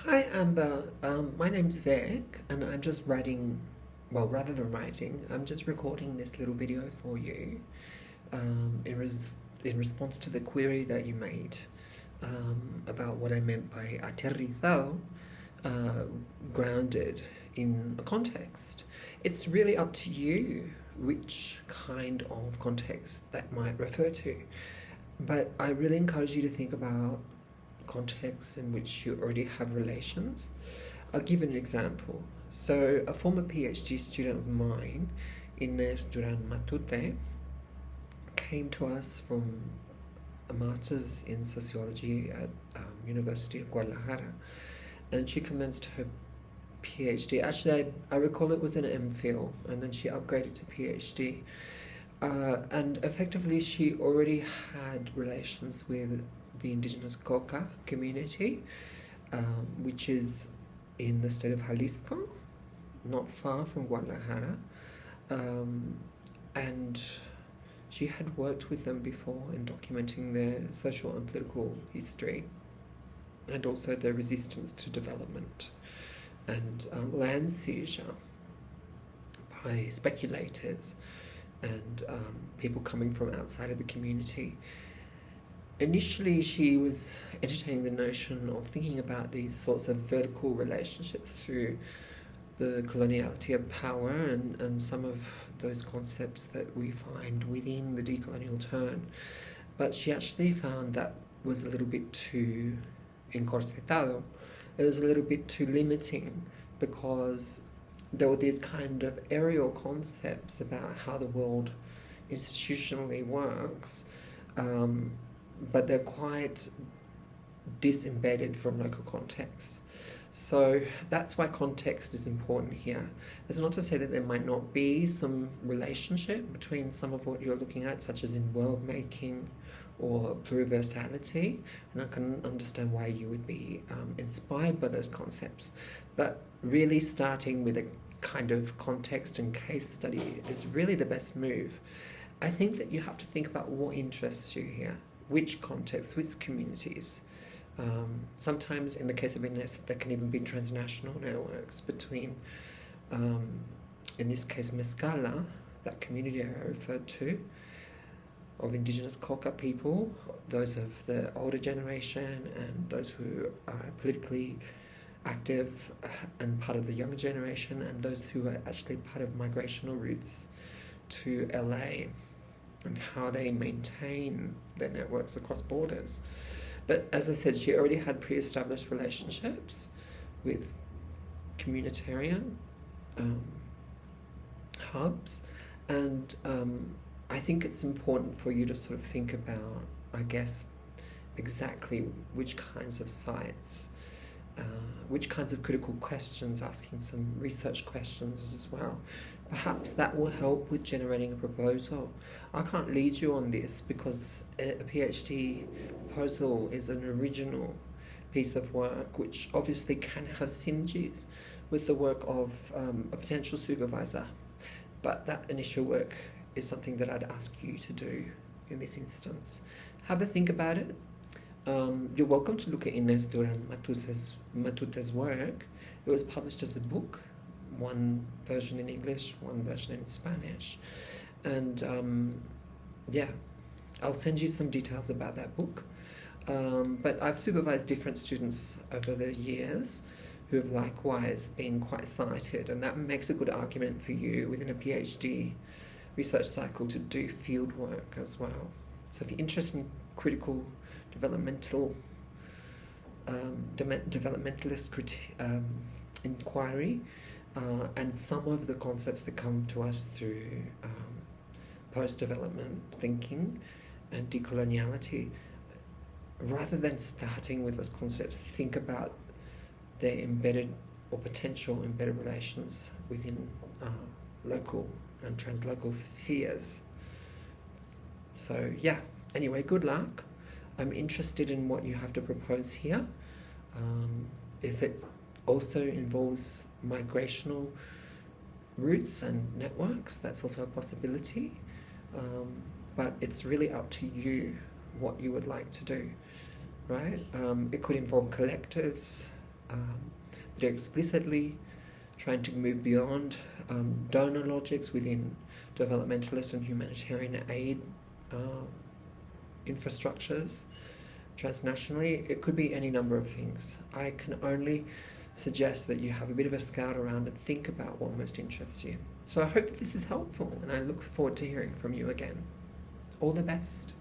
Hi Amber, my name's Vic and I'm just writing, well, rather than writing, I'm just recording this little video for you in response to the query that you made about what I meant by aterrizado, uh, grounded in a context. It's really up to you which kind of context that might refer to, but I really encourage you to think about contexts in which you already have relations. I'll give an example. So, a former PhD student of mine, Ines Duran Matute, came to us from a master's in sociology at University of Guadalajara, and she commenced her PhD. Actually, I recall it was an MPhil, and then she upgraded to PhD. And effectively, she already had relations with the indigenous Coca community, which is in the state of Jalisco, not far from Guadalajara. And she had worked with them before in documenting their social and political history and also their resistance to development and land seizure by speculators and people coming from outside of the community. Initially, she was entertaining the notion of thinking about these sorts of vertical relationships through the coloniality of power and some of those concepts that we find within the decolonial turn. But she actually found that was a little bit too encorsetado. It was a little bit too limiting because there were these kind of aerial concepts about how the world institutionally works, but they're quite disembedded from local contexts. So that's why context is important here. It's not to say that there might not be some relationship between some of what you're looking at, such as in world making or pluriversality, and I can understand why you would be inspired by those concepts. But really starting with a kind of context and case study is really the best move. I think that you have to think about what interests you here, which context, which communities. Sometimes in the case of Ines, there can even be transnational networks between, in this case, Mescala, that community I referred to, of indigenous Coca people, those of the older generation and those who are politically active and part of the younger generation, and those who are actually part of migrational routes to LA, and how they maintain their networks across borders. But as I said, she already had pre-established relationships with communitarian hubs, and I think it's important for you to sort of think about, I guess, exactly which kinds of sites, which kinds of critical questions, asking some research questions as well. Perhaps that will help with generating a proposal. I can't lead you on this because a PhD proposal is an original piece of work which obviously can have synergies with the work of a potential supervisor. But that initial work is something that I'd ask you to do in this instance. Have a think about it. You're welcome to look at Ines Duran Matute's work. It was published as a book, one version in English, one version in Spanish. And yeah, I'll send you some details about that book. But I've supervised different students over the years who have likewise been quite cited, and that makes a good argument for you within a PhD research cycle to do field work as well. So if you're interested in critical developmentalist inquiry, and some of the concepts that come to us through post-development thinking and decoloniality, rather than starting with those concepts, think about their embedded or potential embedded relations within local and translocal spheres. So yeah, anyway, good luck. I'm interested in what you have to propose here. If it also involves migrational routes and networks, that's also a possibility. But it's really up to you what you would like to do, right? It could involve collectives, that are explicitly trying to move beyond donor logics within developmentalist and humanitarian aid infrastructures transnationally. It could be any number of things. I can only suggest that you have a bit of a scout around and think about what most interests you. So I hope that this is helpful, and I look forward to hearing from you again. All the best.